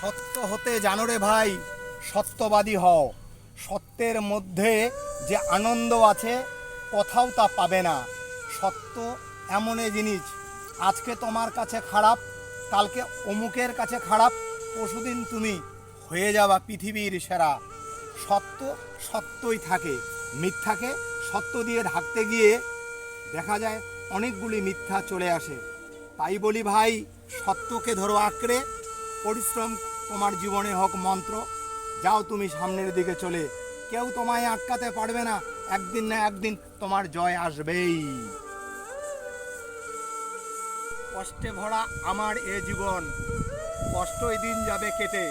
সত্য হতে জানো রে ভাই, সত্যবাদী হও। সত্যের মধ্যে যে আনন্দ আছে কোথাও তা পাবে না। সত্য এমনই জিনিস, আজকে তোমার কাছে খারাপ, কালকে অমুকের কাছে খারাপ, পরশুদিন তুমি হয়ে যাবা পৃথিবীর সেরা। সত্য সত্যই থাকে, মিথ্যাকে সত্য দিয়ে ঢাকতে গিয়ে দেখা যায় অনেকগুলি মিথ্যা চলে আসে। তাই বলি ভাই, সত্যকে ধরো আঁকড়ে, পরিশ্রম তোমার জীবনে হোক মন্ত্র। যাও তুমি সামনের দিকে চলে, কেউ তোমায় আটকাতে পারবে না। একদিন না একদিন তোমার জয় আসবেই। কষ্টে ভরা আমার এ জীবন, কষ্টই দিন যাবে কেটে,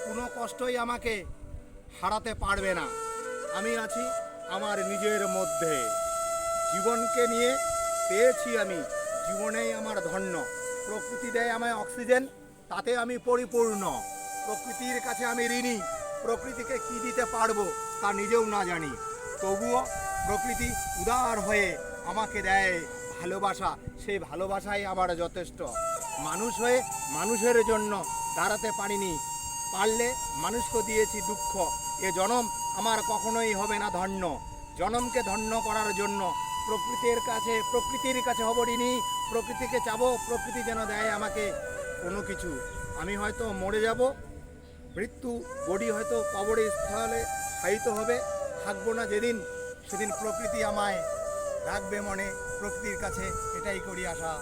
কোনো কষ্টই আমাকে হারাতে পারবে না। আমি আছি আমার নিজের মধ্যে, জীবনকে নিয়ে পেয়েছি আমি, জীবনেই আমার ধন্য। প্রকৃতি দেয় আমায় অক্সিজেন, তাতে আমি পরিপূর্ণ। প্রকৃতির কাছে আমি ঋণী, প্রকৃতিকে কি দিতে পারবো তা নিজেও না জানি। তবুও প্রকৃতি উদার হয়ে আমাকে দেয় ভালোবাসা, সেই ভালোবাসাই আমার যথেষ্ট। মানুষ হয়ে মানুষের জন্য দাঁড়াতে পারিনি, পারলে মানুষকে দিয়েছি দুঃখ। এ জনম আমার কখনোই হবে না ধন্য। জনমকে ধন্য করার জন্য প্রকৃতির কাছে হব ঋণী। প্রকৃতিকে চাবো, প্রকৃতি যেন দেয় আমাকে কোনো কিছু। আমি হয়তো মরে যাব, মৃত্যু বডি হয়তো কবরের স্থলে শায়িত হবে, থাকবো না যেদিন, সেদিন প্রকৃতি আমায় রাখবে মনে। প্রকৃতির কাছে এটাই করি আশা।